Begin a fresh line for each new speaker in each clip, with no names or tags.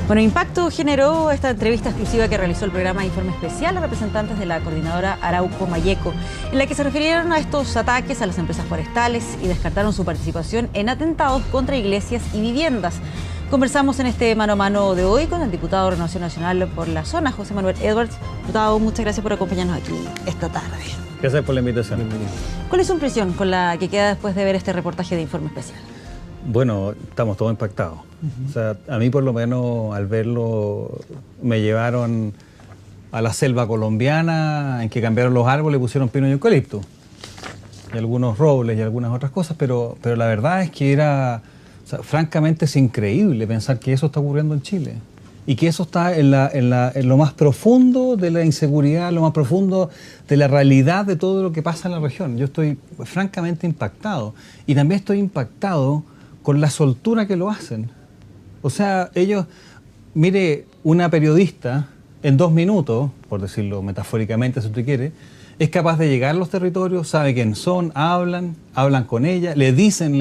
Bueno, impacto generó esta entrevista exclusiva que realizó el programa Informe Especial a representantes de la coordinadora Arauco Mayeco, en la que se refirieron a estos ataques a las empresas forestales y descartaron su participación en atentados contra iglesias y viviendas. Conversamos en este mano a mano de hoy con el diputado de Renovación Nacional por la zona, José Manuel Edwards. Diputado, muchas gracias por acompañarnos aquí esta tarde.
Gracias por la invitación.
¿Cuál es su impresión con la que queda después de ver este reportaje de Informe Especial?
Bueno, estamos todos impactados. O sea, a mí por lo menos al verlo me llevaron a la selva colombiana en que cambiaron los árboles y pusieron pino y eucalipto. Y algunos robles y algunas otras cosas, pero la verdad es que era, o sea, francamente es increíble pensar que eso está ocurriendo en Chile. Y que eso está en lo más profundo de la inseguridad, lo más profundo de la realidad de todo lo que pasa en la región. Yo estoy francamente impactado. Y también estoy impactado con la soltura que lo hacen. O sea, ellos, mire, una periodista en 2 minutos, por decirlo metafóricamente si usted quiere, es capaz de llegar a los territorios, sabe quién son, hablan con ella, le dicen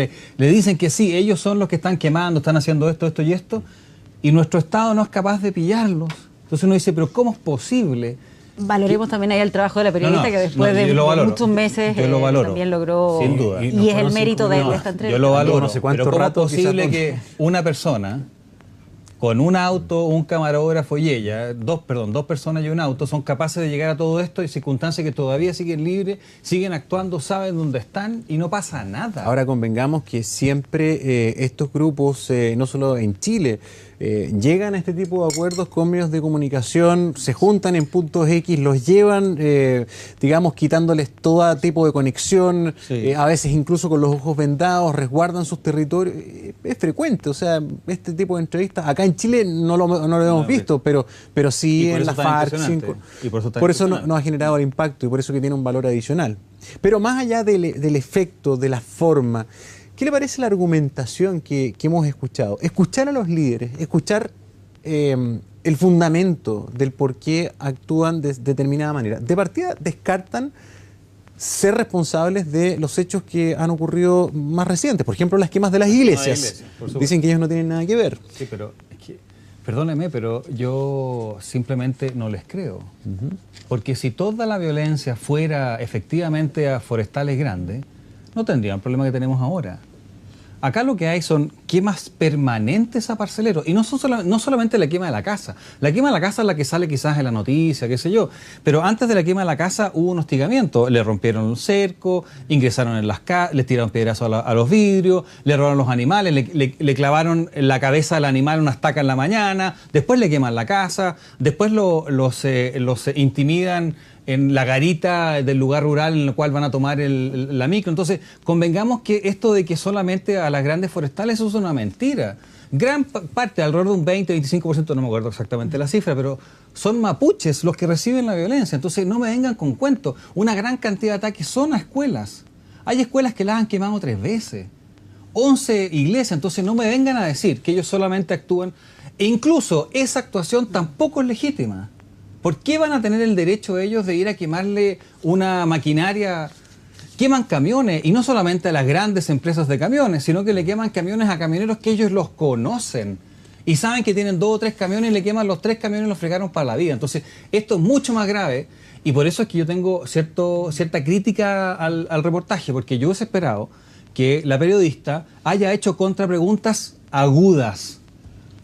que sí, ellos son los que están quemando, están haciendo esto, esto y esto, y nuestro Estado no es capaz de pillarlos. Entonces uno dice, pero ¿cómo es posible?
Valoremos también ahí el trabajo de la periodista que después de muchos meses también logró,
sin duda.
Y es el mérito de esta entrevista.
Yo lo valoro,
no sé cuánto
pero ¿cómo
rato
es posible que una persona con un auto, un camarógrafo y ella, dos personas y un auto, son capaces de llegar a todo esto en circunstancias que todavía siguen libres, siguen actuando, saben dónde están y no pasa nada?
Ahora convengamos que siempre estos grupos, no solo en Chile, llegan a este tipo de acuerdos con medios de comunicación, se juntan en puntos X, los llevan, digamos, quitándoles todo tipo de conexión, sí. A veces incluso con los ojos vendados, resguardan sus territorios. Es frecuente, o sea, este tipo de entrevistas, acá en Chile no lo hemos visto, pero sí en la FARC. Por eso nos ha generado el impacto y por eso que tiene un valor adicional. Pero más allá del efecto, de la forma, ¿qué le parece la argumentación que hemos escuchado? Escuchar a los líderes, escuchar el fundamento del por qué actúan de determinada manera. De partida descartan ser responsables de los hechos que han ocurrido más recientes. Por ejemplo, las quemas de las iglesias. Dicen que ellos no tienen nada que ver.
Sí, pero es que, perdóneme, pero yo simplemente no les creo. Porque si toda la violencia fuera efectivamente a forestales grandes, no tendrían el problema que tenemos ahora. Acá lo que hay son quemas permanentes a parceleros. Y no solamente la quema de la casa. La quema de la casa es la que sale quizás en la noticia, qué sé yo. Pero antes de la quema de la casa hubo un hostigamiento. Le rompieron un cerco, ingresaron en las casas, les tiraron piedrazos a los vidrios, le robaron los animales, le clavaron en la cabeza al animal una estaca en la mañana, después le queman la casa, después los intimidan en la garita del lugar rural en el cual van a tomar la micro. Entonces, convengamos que esto de que solamente a las grandes forestales, eso es una mentira. Gran parte, alrededor de un 20-25%, no me acuerdo exactamente la cifra, pero son mapuches los que reciben la violencia. Entonces, no me vengan con cuentos. Una gran cantidad de ataques son a escuelas. Hay escuelas que las han quemado 3 veces. 11 iglesias. Entonces, no me vengan a decir que ellos solamente actúan. E incluso esa actuación tampoco es legítima. ¿Por qué van a tener el derecho ellos de ir a quemarle una maquinaria? Queman camiones, y no solamente a las grandes empresas de camiones, sino que le queman camiones a camioneros que ellos los conocen. Y saben que tienen 2 o 3 camiones y le queman los 3 camiones y los fregaron para la vida. Entonces, esto es mucho más grave y por eso es que yo tengo cierta crítica al reportaje, porque yo hubiese esperado que la periodista haya hecho contrapreguntas agudas.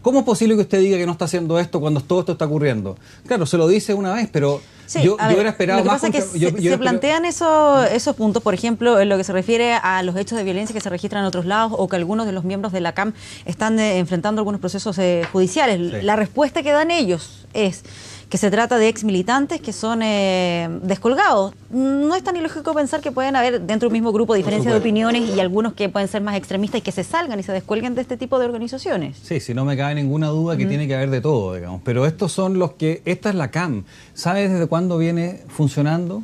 ¿Cómo es posible que usted diga que no está haciendo esto cuando todo esto está ocurriendo? Claro, se lo dice una vez, pero
sí,
yo hubiera esperado más.
Lo que pasa es que se plantean esos puntos, por ejemplo, en lo que se refiere a los hechos de violencia que se registran en otros lados o que algunos de los miembros de la CAM están enfrentando algunos procesos judiciales. Sí. La respuesta que dan ellos es que se trata de exmilitantes que son descolgados. No es tan ilógico pensar que pueden haber dentro de un mismo grupo diferencias de opiniones y algunos que pueden ser más extremistas y que se salgan y se descuelguen de este tipo de organizaciones.
Sí, si no me cabe ninguna duda que tiene que haber de todo, digamos. Pero estos son los que... Esta es la CAM. ¿Sabe desde cuándo viene funcionando?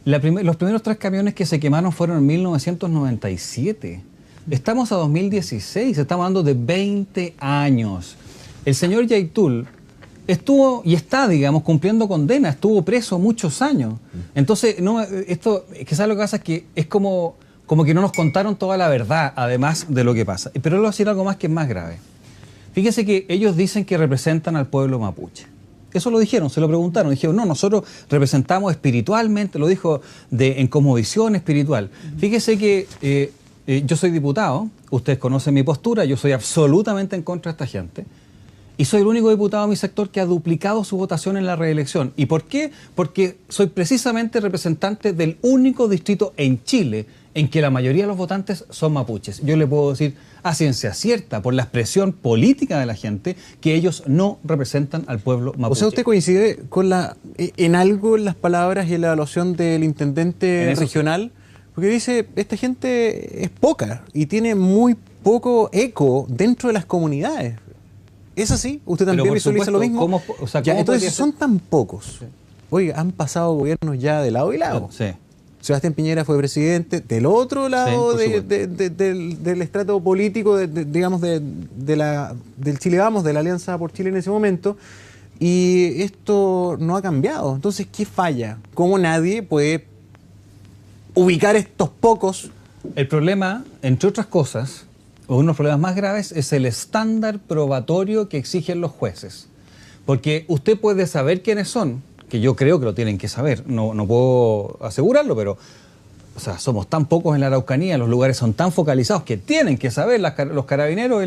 Los primeros 3 camiones que se quemaron fueron en 1997. Estamos a 2016, estamos hablando de 20 años. El señor Yaitul estuvo y está, digamos, cumpliendo condena, estuvo preso muchos años. Entonces, esto, es que ¿sabes lo que pasa? Es que es como que no nos contaron toda la verdad, además de lo que pasa. Pero le voy a decir algo más que es más grave. Fíjese que ellos dicen que representan al pueblo mapuche. Eso lo dijeron, se lo preguntaron. Dijeron, no, nosotros representamos espiritualmente, lo dijo en cosmovisión espiritual. Fíjese que yo soy diputado, ustedes conocen mi postura, yo soy absolutamente en contra de esta gente. Y soy el único diputado de mi sector que ha duplicado su votación en la reelección. ¿Y por qué? Porque soy precisamente representante del único distrito en Chile en que la mayoría de los votantes son mapuches. Yo le puedo decir a ciencia cierta, por la expresión política de la gente, que ellos no representan al pueblo mapuche.
O sea, ¿usted coincide con en algo en las palabras y en la evaluación del intendente regional? Porque dice, esta gente es poca y tiene muy poco eco dentro de las comunidades. ¿Es así? ¿Usted también visualiza lo mismo? Entonces, son tan pocos. Sí. Oiga, han pasado gobiernos ya de lado y lado.
Sí.
Sebastián Piñera fue presidente del otro lado del estrato político, digamos, del Chile Vamos, de la Alianza por Chile en ese momento, y esto no ha cambiado. Entonces, ¿qué falla? ¿Cómo nadie puede ubicar estos pocos?
El problema, entre otras cosas, uno de los problemas más graves es el estándar probatorio que exigen los jueces. Porque usted puede saber quiénes son, que yo creo que lo tienen que saber, no puedo asegurarlo, pero o sea, somos tan pocos en la Araucanía, los lugares son tan focalizados que tienen que saber los carabineros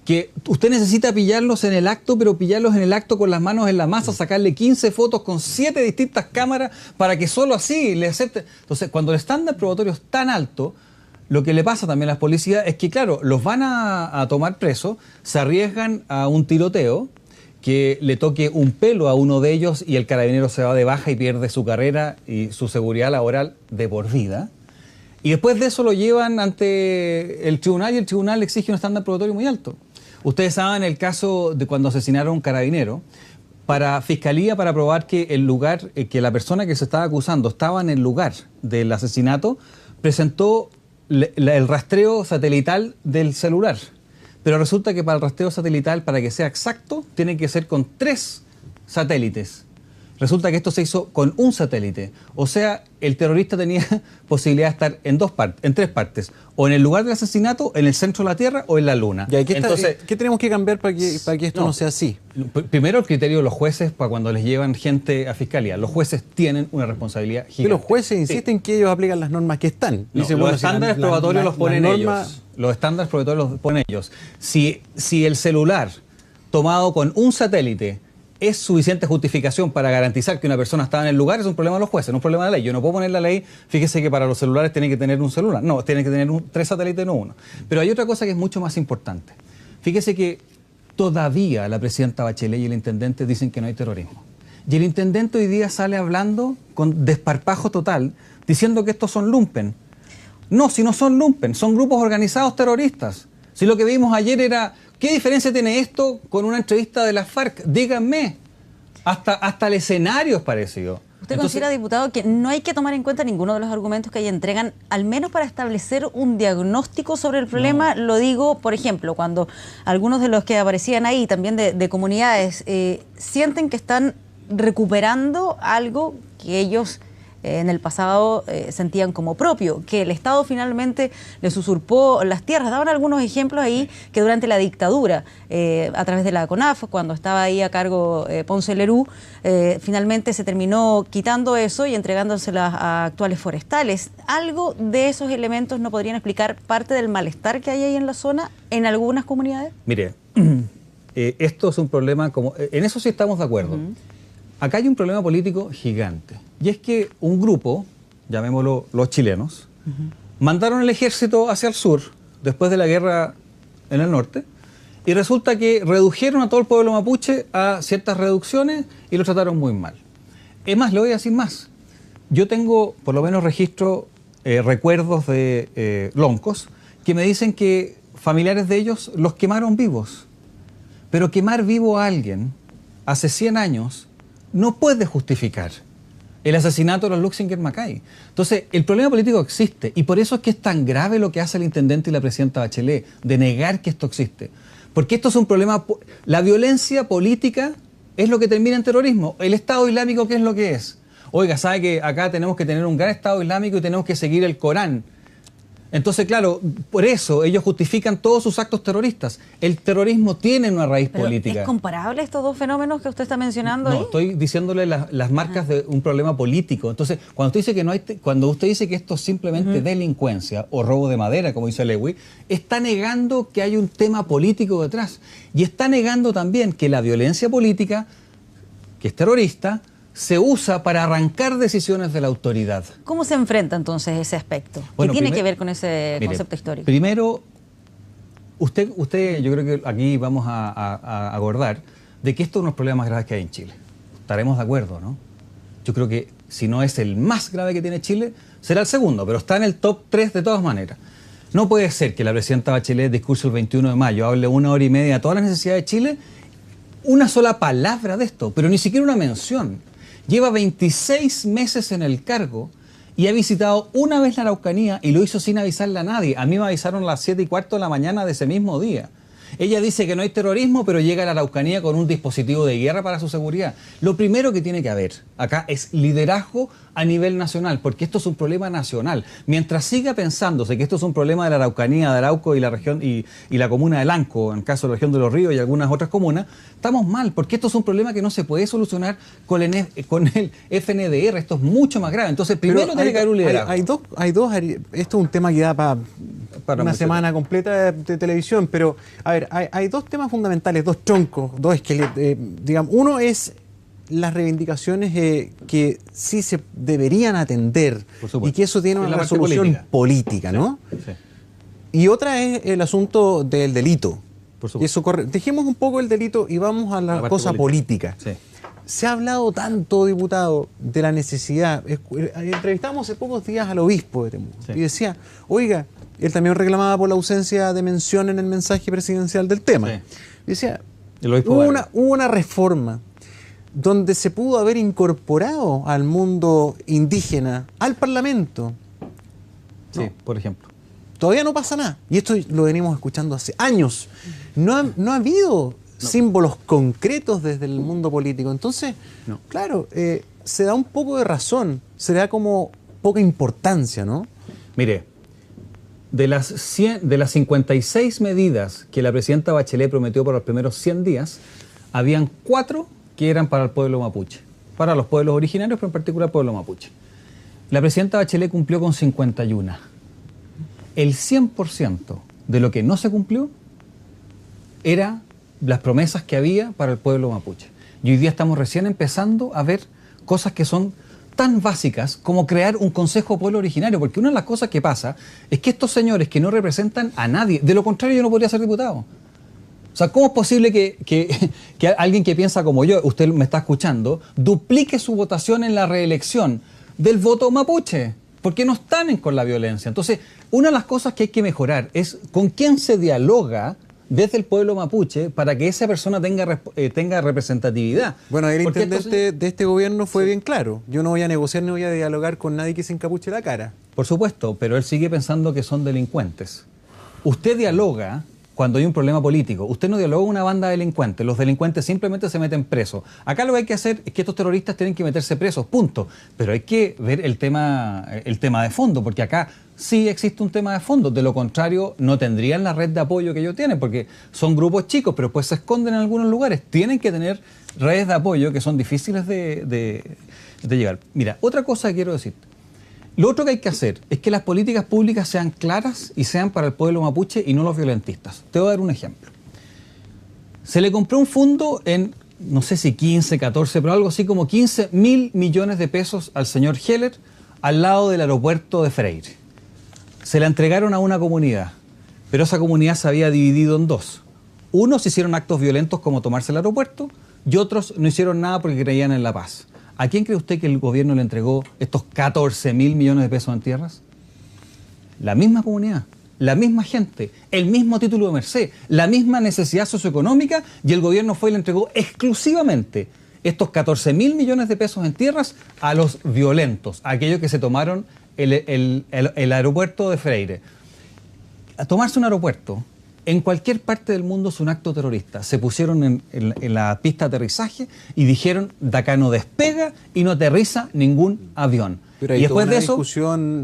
que usted necesita pillarlos en el acto, pero pillarlos en el acto con las manos en la masa, sacarle 15 fotos con 7 distintas cámaras para que solo así le acepten. Entonces, cuando el estándar probatorio es tan alto, lo que le pasa también a las policías es que, claro, los van a tomar presos, se arriesgan a un tiroteo, que le toque un pelo a uno de ellos y el carabinero se va de baja y pierde su carrera y su seguridad laboral de por vida. Y después de eso lo llevan ante el tribunal y el tribunal exige un estándar probatorio muy alto. Ustedes saben el caso de cuando asesinaron a un carabinero. Para Fiscalía, para probar que el lugar, que la persona que se estaba acusando estaba en el lugar del asesinato, presentó el rastreo satelital del celular. Pero resulta que para el rastreo satelital, para que sea exacto, tiene que ser con 3 satélites. Resulta que esto se hizo con un satélite. O sea, el terrorista tenía posibilidad de estar en 3 partes. O en el lugar del asesinato, en el centro de la Tierra o en la Luna.
Entonces, ¿qué tenemos que cambiar para que esto no sea así?
Primero, el criterio de los jueces para cuando les llevan gente a Fiscalía. Los jueces tienen una responsabilidad gigante.
Y los jueces insisten que ellos aplican las normas que están.
Dicen, los estándares probatorios los ponen ellos. Los estándares probatorios los ponen ellos. Si el celular tomado con un satélite es suficiente justificación para garantizar que una persona estaba en el lugar, es un problema de los jueces, no es un problema de la ley. Yo no puedo poner la ley, fíjese que para los celulares tienen que tener un celular. No, tienen que tener 3 satélites, no uno. Pero hay otra cosa que es mucho más importante. Fíjese que todavía la presidenta Bachelet y el intendente dicen que no hay terrorismo. Y el intendente hoy día sale hablando con desparpajo total, diciendo que estos son lumpen. No, si no son lumpen, son grupos organizados terroristas. Si lo que vimos ayer era... ¿Qué diferencia tiene esto con una entrevista de la FARC? Díganme. Hasta el escenario es parecido.
¿Usted considera, diputado, que no hay que tomar en cuenta ninguno de los argumentos que ahí entregan, al menos para establecer un diagnóstico sobre el problema? No. Lo digo, por ejemplo, cuando algunos de los que aparecían ahí, también de comunidades, sienten que están recuperando algo que ellos en el pasado sentían como propio, que el Estado finalmente les usurpó las tierras. Daban algunos ejemplos ahí que durante la dictadura, a través de la CONAF, cuando estaba ahí a cargo Ponce Lerú, finalmente se terminó quitando eso y entregándoselas a actuales forestales. ¿Algo de esos elementos no podrían explicar parte del malestar que hay ahí en la zona, en algunas comunidades?
Mire, esto es un problema, en eso sí estamos de acuerdo. Acá hay un problema político gigante. Y es que un grupo, llamémoslo los chilenos, mandaron el ejército hacia el sur, después de la guerra en el norte, y resulta que redujeron a todo el pueblo mapuche a ciertas reducciones y lo trataron muy mal. Es más, le voy a decir más. Yo tengo, por lo menos, recuerdos de loncos que me dicen que familiares de ellos los quemaron vivos. Pero quemar vivo a alguien hace 100 años no puede justificar el asesinato de los Luxinger Macay. Entonces, el problema político existe y por eso es que es tan grave lo que hace el intendente y la presidenta Bachelet, de negar que esto existe. Porque esto es un problema... La violencia política es lo que termina en terrorismo. El Estado Islámico, ¿qué es lo que es? Oiga, ¿sabe que acá tenemos que tener un gran Estado Islámico y tenemos que seguir el Corán? Entonces, claro, por eso ellos justifican todos sus actos terroristas. El terrorismo tiene una raíz política.
¿Es comparable estos dos fenómenos que usted está mencionando ahí?
No, estoy diciéndole las marcas de un problema político. Entonces, cuando usted dice que no hay, cuando usted dice que esto es simplemente delincuencia o robo de madera, como dice Lewy, está negando que hay un tema político detrás. Y está negando también que la violencia política, que es terrorista, se usa para arrancar decisiones de la autoridad.
¿Cómo se enfrenta entonces ese aspecto?
Bueno,
¿Qué tiene que ver con ese concepto histórico?
Primero, usted, yo creo que aquí vamos a abordar de que esto es uno de los problemas más graves que hay en Chile. Estaremos de acuerdo, ¿no? Yo creo que si no es el más grave que tiene Chile, será el segundo, pero está en el top 3 de todas maneras. No puede ser que la presidenta Bachelet, discurso el 21 de mayo, hable 1 hora y media de todas las necesidades de Chile, una sola palabra de esto, pero ni siquiera una mención. Lleva 26 meses en el cargo y ha visitado una vez la Araucanía y lo hizo sin avisarle a nadie. A mí me avisaron a las 7:15 de la mañana de ese mismo día. Ella dice que no hay terrorismo, pero llega a la Araucanía con un dispositivo de guerra para su seguridad. Lo primero que tiene que haber acá es liderazgo a nivel nacional, porque esto es un problema nacional. Mientras siga pensándose que esto es un problema de la Araucanía, de Arauco y la región y la comuna de Lanco, en el caso de la región de Los Ríos y algunas otras comunas, estamos mal, porque esto es un problema que no se puede solucionar con el FNDR. Esto es mucho más grave. Entonces, primero tiene que haber un liderazgo.
Hay dos, esto es un tema que da para una semana completa de televisión, pero a ver, hay dos temas fundamentales, dos troncos, dos esqueletos, digamos. Uno es las reivindicaciones que sí se deberían atender y que eso tiene una resolución política, ¿no? Sí. Y otra es el asunto del delito. Por supuesto. Dejemos un poco el delito y vamos a la cosa política. Sí. Se ha hablado tanto, diputado, de la necesidad. Entrevistamos hace pocos días al obispo de Temuco y decía, oiga, él también reclamaba por la ausencia de mención en el mensaje presidencial del tema. Sí. Decía, hubo una reforma donde se pudo haber incorporado al mundo indígena, al Parlamento.
Sí, ¿no? Por ejemplo.
Todavía no pasa nada. Y esto lo venimos escuchando hace años. No ha habido símbolos concretos desde el mundo político. Entonces, claro, se da un poco de razón, se da como poca importancia, ¿no?
Mire, de las 56 medidas que la presidenta Bachelet prometió para los primeros 100 días, habían 4 que eran para el pueblo mapuche, para los pueblos originarios, pero en particular el pueblo mapuche. La presidenta Bachelet cumplió con 51. El 100% de lo que no se cumplió era las promesas que había para el pueblo mapuche. Y hoy día estamos recién empezando a ver cosas que son tan básicas como crear un consejo de pueblo originario, porque una de las cosas que pasa es que estos señores que no representan a nadie, de lo contrario yo no podría ser diputado. O sea, ¿cómo es posible que alguien que piensa como yo, usted me está escuchando, duplique su votación en la reelección del voto mapuche? Porque no están con la violencia. Entonces, una de las cosas que hay que mejorar es con quién se dialoga desde el pueblo mapuche para que esa persona tenga representatividad.
Bueno, el intendente de este gobierno fue bien claro. Yo no voy a negociar ni voy a dialogar con nadie que se encapuche la cara.
Por supuesto, pero él sigue pensando que son delincuentes. Usted dialoga cuando hay un problema político. Usted no dialoga con una banda de delincuentes. Los delincuentes simplemente se meten presos. Acá lo que hay que hacer es que estos terroristas tienen que meterse presos, punto. Pero hay que ver el tema de fondo, porque acá sí existe un tema de fondo. De lo contrario, no tendrían la red de apoyo que ellos tienen, porque son grupos chicos, pero pues se esconden en algunos lugares. Tienen que tener redes de apoyo que son difíciles de llegar. Mira, otra cosa que quiero decir. Lo otro que hay que hacer es que las políticas públicas sean claras y sean para el pueblo mapuche y no los violentistas. Te voy a dar un ejemplo. Se le compró un fondo en, no sé si 15, 14, pero algo así como 15.000 millones de pesos al señor Heller al lado del aeropuerto de Freire. Se la entregaron a una comunidad, pero esa comunidad se había dividido en dos. Unos hicieron actos violentos como tomarse el aeropuerto y otros no hicieron nada porque creían en la paz. ¿A quién cree usted que el gobierno le entregó estos 14.000 millones de pesos en tierras? La misma comunidad, la misma gente, el mismo título de merced, la misma necesidad socioeconómica, y el gobierno fue y le entregó exclusivamente estos 14.000 millones de pesos en tierras a los violentos, a aquellos que se tomaron el aeropuerto de Freire. A tomarse un aeropuerto en cualquier parte del mundo es un acto terrorista. Se pusieron en la pista de aterrizaje y dijeron, de acá no despega y no aterriza ningún avión.
Pero hay
y después
toda una
de eso,
discusión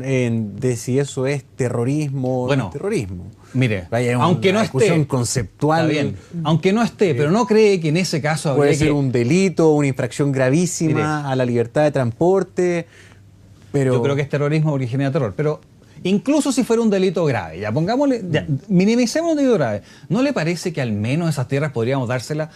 de si eso es terrorismo o no es terrorismo.
Mire,
Vaya,
aunque no
discusión
esté
conceptual,
está bien, aunque no esté, pero no cree que en ese caso
puede
habría
ser
que...
un delito, una infracción gravísima a la libertad de transporte. Pero
Yo creo que es terrorismo porque genera terror, pero incluso si fuera un delito grave, ya pongámosle, minimicemos un delito grave, ¿no le parece que al menos esas tierras podríamos dárselas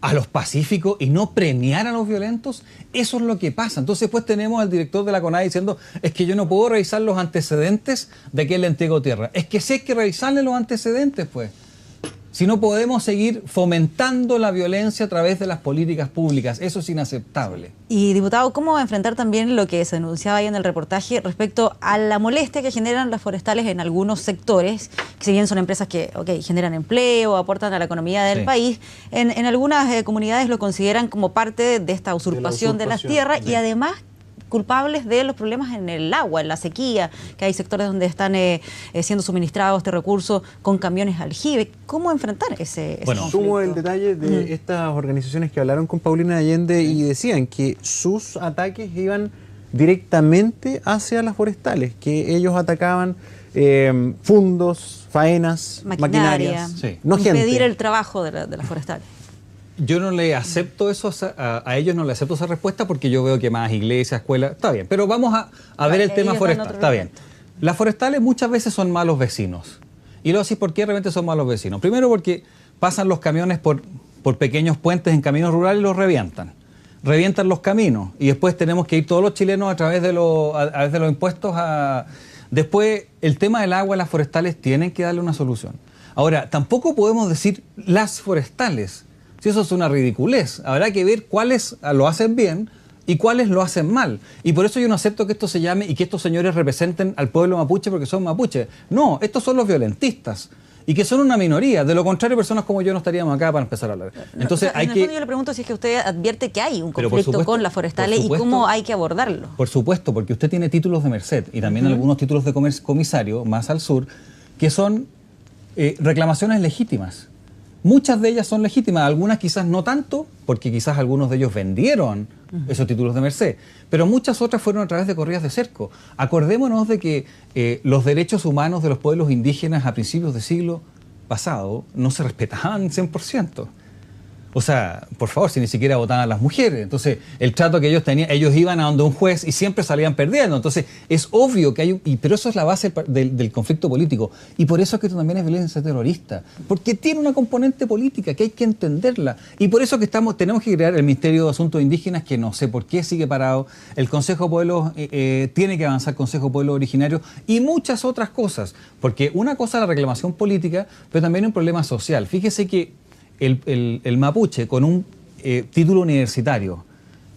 a los pacíficos y no premiar a los violentos? Eso es lo que pasa. Entonces pues tenemos al director de la CONADE diciendo, es que yo no puedo revisar los antecedentes de quien le entregó tierra. Es que sí hay que revisarle los antecedentes, pues. Si no podemos seguir fomentando la violencia a través de las políticas públicas, eso es inaceptable.
Y diputado, ¿cómo enfrentar también lo que se denunciaba ahí en el reportaje respecto a la molestia que generan las forestales en algunos sectores, que si bien son empresas que generan empleo, aportan a la economía del país, en algunas comunidades lo consideran como parte de esta usurpación de las tierras y además culpables de los problemas en el agua, en la sequía, que hay sectores donde están siendo suministrados este recurso con camiones aljibe. ¿Cómo enfrentar ese conflicto?
Sumo el detalle de estas organizaciones que hablaron con Paulina Allende y decían que sus ataques iban directamente hacia las forestales, que ellos atacaban fundos, faenas, maquinarias,
no impedir el trabajo de las forestales.
Yo no le acepto eso, a ellos no le acepto esa respuesta porque yo veo que más iglesias, escuelas, está bien, pero vamos a ver el tema forestal, está bien. Las forestales muchas veces son malos vecinos. Y luego sí, ¿por qué realmente son malos vecinos? Primero porque pasan los camiones por pequeños puentes en caminos rurales y los revientan. Revientan los caminos y después tenemos que ir todos los chilenos a través de los impuestos a... Después, el tema del agua, las forestales tienen que darle una solución. Ahora, tampoco podemos decir las forestales. Si eso es una ridiculez, habrá que ver cuáles lo hacen bien y cuáles lo hacen mal. Y por eso yo no acepto que esto se llame y que estos señores representen al pueblo mapuche porque son mapuches. No, estos son los violentistas y que son una minoría. De lo contrario, personas como yo no estaríamos acá para empezar a hablar. Entonces,
en el fondo yo le pregunto si es que usted advierte que hay un conflicto
supuesto,
con las forestales y cómo hay que abordarlo.
Por supuesto, porque usted tiene títulos de merced y también algunos títulos de comisario más al sur que son reclamaciones legítimas. Muchas de ellas son legítimas, algunas quizás no tanto, porque quizás algunos de ellos vendieron esos títulos de merced, pero muchas otras fueron a través de corridas de cerco. Acordémonos de que los derechos humanos de los pueblos indígenas a principios del siglo pasado no se respetaban 100%. O sea, por favor, si ni siquiera votaban las mujeres. Entonces, el trato que ellos tenían, ellos iban a donde un juez y siempre salían perdiendo. Entonces, es obvio que hay pero eso es la base del conflicto político. Y por eso es que esto también es violencia terrorista. Porque tiene una componente política que hay que entenderla. Y por eso que tenemos que crear el Ministerio de Asuntos Indígenas, que no sé por qué sigue parado. El Consejo de Pueblos, tiene que avanzar el Consejo de Pueblos Originarios y muchas otras cosas. Porque una cosa es la reclamación política, pero también un problema social. Fíjese que el mapuche con un título universitario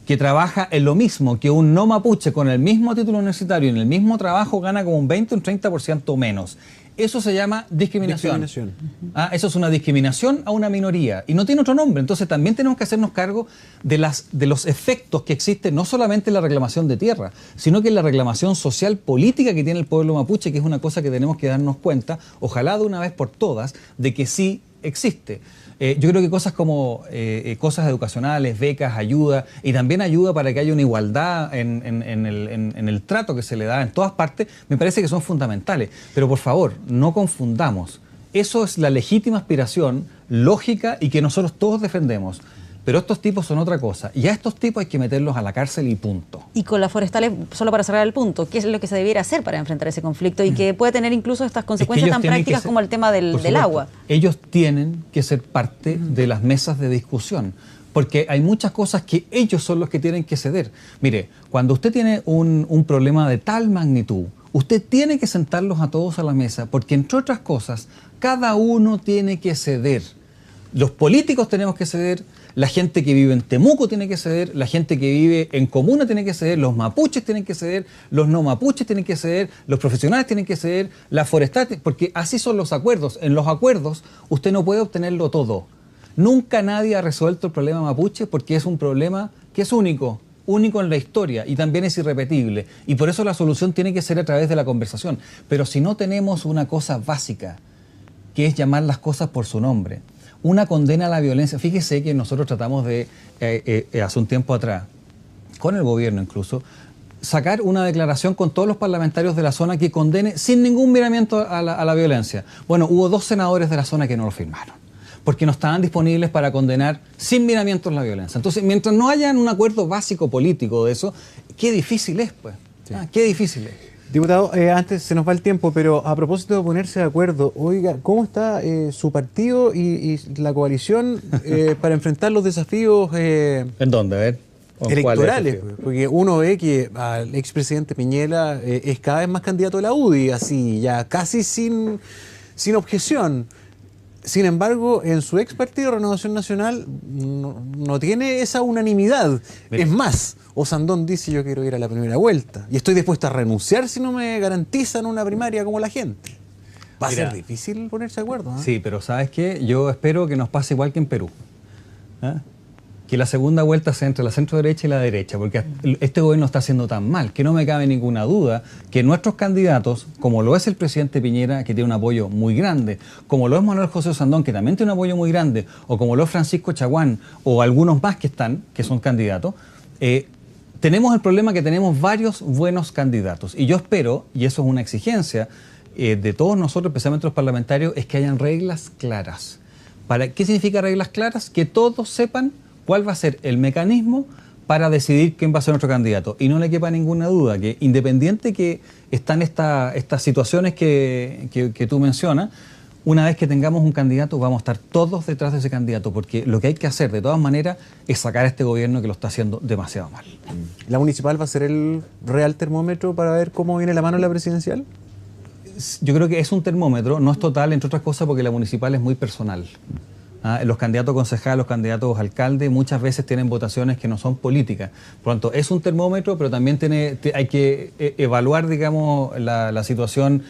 que trabaja en lo mismo que un no mapuche con el mismo título universitario en el mismo trabajo gana como un 20 o un 30% menos. Eso se llama discriminación. Eso es una discriminación a una minoría y no tiene otro nombre. Entonces también tenemos que hacernos cargo de los efectos que existen no solamente en la reclamación de tierra, sino que en la reclamación social política que tiene el pueblo mapuche, que es una cosa que tenemos que darnos cuenta, ojalá de una vez por todas, de que sí existe. Yo creo que cosas como cosas educacionales, becas, ayuda, y también ayuda para que haya una igualdad en el trato que se le da en todas partes, me parece que son fundamentales. Pero por favor, no confundamos. Eso es la legítima aspiración, lógica, y que nosotros todos defendemos. Pero estos tipos son otra cosa. Y a estos tipos hay que meterlos a la cárcel y punto.
Y con las forestales, solo para cerrar el punto, ¿qué es lo que se debiera hacer para enfrentar ese conflicto? Y que puede tener incluso estas consecuencias tan prácticas como el tema del agua. Ellos
tienen que ser parte de las mesas de discusión. Porque hay muchas cosas que ellos son los que tienen que ceder. Mire, cuando usted tiene un problema de tal magnitud, usted tiene que sentarlos a todos a la mesa, porque entre otras cosas, cada uno tiene que ceder. Los políticos tenemos que ceder, la gente que vive en Temuco tiene que ceder, la gente que vive en comuna tiene que ceder, los mapuches tienen que ceder, los no mapuches tienen que ceder, los profesionales tienen que ceder, la forestal, porque así son los acuerdos. En los acuerdos usted no puede obtenerlo todo. Nunca nadie ha resuelto el problema mapuche porque es un problema que es único en la historia y también es irrepetible. Y por eso la solución tiene que ser a través de la conversación. Pero si no tenemos una cosa básica, que es llamar las cosas por su nombre. Una condena a la violencia. Fíjese que nosotros tratamos de, hace un tiempo atrás, con el gobierno incluso, sacar una declaración con todos los parlamentarios de la zona que condene sin ningún miramiento a la violencia. Bueno, hubo 2 senadores de la zona que no lo firmaron, porque no estaban disponibles para condenar sin miramientos la violencia. Entonces, mientras no haya un acuerdo básico político de eso, qué difícil es, pues. Sí. Qué difícil es.
Diputado, antes se nos va el tiempo, pero a propósito de ponerse de acuerdo, oiga, ¿cómo está su partido y la coalición para enfrentar los desafíos
¿En dónde? A ver.
Electorales? Porque uno ve que al expresidente Piñera es cada vez más candidato de la UDI, así, ya casi sin objeción. Sin embargo, en su ex partido Renovación Nacional no tiene esa unanimidad. Mira. Es más, Osandón dice: yo quiero ir a la primera vuelta y estoy dispuesto a renunciar si no me garantizan una primaria como la gente. Va a ser difícil ponerse de acuerdo, ¿eh?
Sí, pero ¿sabes qué? Yo espero que nos pase igual que en Perú. Que la segunda vuelta sea entre la centro derecha y la derecha, porque este gobierno está haciendo tan mal que no me cabe ninguna duda que nuestros candidatos, como lo es el presidente Piñera, que tiene un apoyo muy grande, como lo es Manuel José Osandón, que también tiene un apoyo muy grande, o como lo es Francisco Chaguán, o algunos más que son candidatos, tenemos el problema que tenemos varios buenos candidatos. Y yo espero, y eso es una exigencia de todos nosotros, especialmente los parlamentarios, es que hayan reglas claras. ¿Qué significa reglas claras? Que todos sepan cuál va a ser el mecanismo para decidir quién va a ser nuestro candidato. Y no le quepa ninguna duda que, independiente que están estas situaciones que tú mencionas, una vez que tengamos un candidato, vamos a estar todos detrás de ese candidato, porque lo que hay que hacer, de todas maneras, es sacar a este gobierno que lo está haciendo demasiado mal.
¿La municipal va a ser el real termómetro para ver cómo viene la mano de la presidencial?
Yo creo que es un termómetro, no es total, entre otras cosas, porque la municipal es muy personal. Los candidatos concejales, los candidatos alcaldes muchas veces tienen votaciones que no son políticas. Por lo tanto, es un termómetro, pero también hay que evaluar, digamos, la situación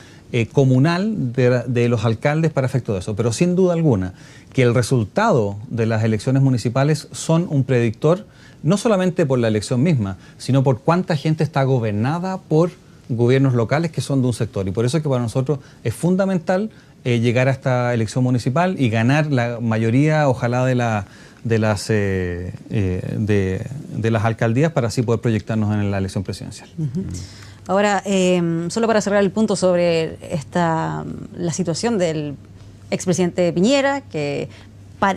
comunal de los alcaldes para efecto de eso. Pero sin duda alguna, que el resultado de las elecciones municipales son un predictor, no solamente por la elección misma, sino por cuánta gente está gobernada por gobiernos locales que son de un sector. Y por eso es que para nosotros es fundamental llegar a esta elección municipal y ganar la mayoría, ojalá, de las alcaldías para así poder proyectarnos en la elección presidencial.
Ahora, solo para cerrar el punto sobre la situación del expresidente Piñera, que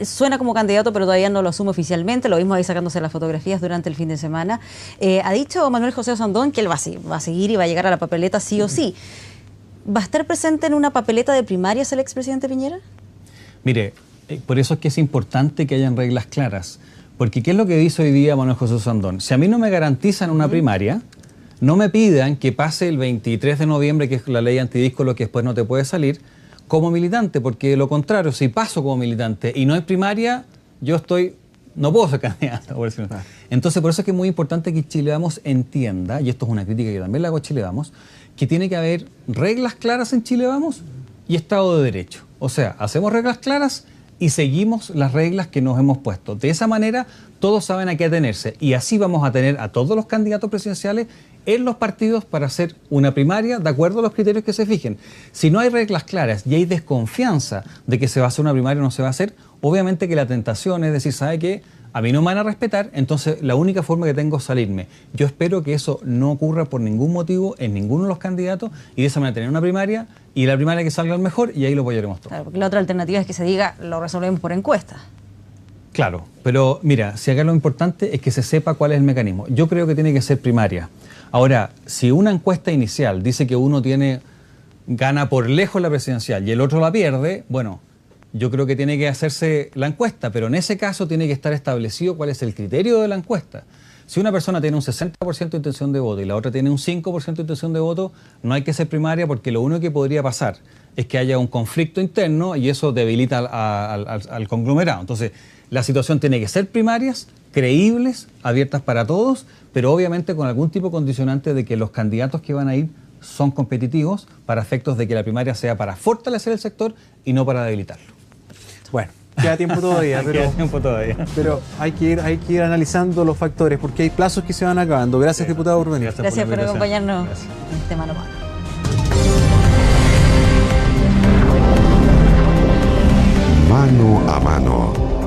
suena como candidato, pero todavía no lo asume oficialmente. Lo vimos ahí sacándose las fotografías durante el fin de semana. Ha dicho Manuel José Osandón que él va a seguir y va a llegar a la papeleta sí o sí. ¿Va a estar presente en una papeleta de primarias el expresidente Piñera?
Mire, por eso es que es importante que hayan reglas claras. Porque ¿qué es lo que dice hoy día Manuel José Osandón? Si a mí no me garantizan una primaria, no me pidan que pase el 23 de noviembre, que es la ley antidíscolo, que después no te puede salir, como militante, porque de lo contrario, si paso como militante y no hay primaria, no puedo ser candidato. Por decirlo. Entonces, por eso es que es muy importante que Chile Vamos entienda, y esto es una crítica que también le hago a Chile Vamos, que tiene que haber reglas claras en Chile Vamos y Estado de Derecho. O sea, hacemos reglas claras y seguimos las reglas que nos hemos puesto. De esa manera, todos saben a qué atenerse, y así vamos a tener a todos los candidatos presidenciales en los partidos para hacer una primaria de acuerdo a los criterios que se fijen. Si no hay reglas claras y hay desconfianza de que se va a hacer una primaria o no se va a hacer, obviamente que la tentación es decir, ¿sabe qué? A mí no me van a respetar, entonces la única forma que tengo es salirme. Yo espero que eso no ocurra por ningún motivo en ninguno de los candidatos, y de esa manera tener una primaria, y la primaria que salga el mejor, y ahí lo apoyaremos todos.
Claro, porque la otra alternativa es que se diga, lo resolvemos por encuesta.
Claro, pero mira, si acá lo importante es que se sepa cuál es el mecanismo. Yo creo que tiene que ser primaria. Ahora, si una encuesta inicial dice que uno gana por lejos la presidencial y el otro la pierde, bueno, yo creo que tiene que hacerse la encuesta, pero en ese caso tiene que estar establecido cuál es el criterio de la encuesta. Si una persona tiene un 60% de intención de voto y la otra tiene un 5% de intención de voto, no hay que ser primaria, porque lo único que podría pasar es que haya un conflicto interno y eso debilita al conglomerado. Entonces, la situación tiene que ser primarias, creíbles, abiertas para todos, pero obviamente con algún tipo de condicionante de que los candidatos que van a ir son competitivos, para efectos de que la primaria sea para fortalecer el sector y no para debilitarlo.
Bueno, queda tiempo todavía, pero hay que ir analizando los factores, porque hay plazos que se van acabando. Gracias, diputado, por venir.
Gracias por acompañarnos en este mano a mano.
Mano a Mano.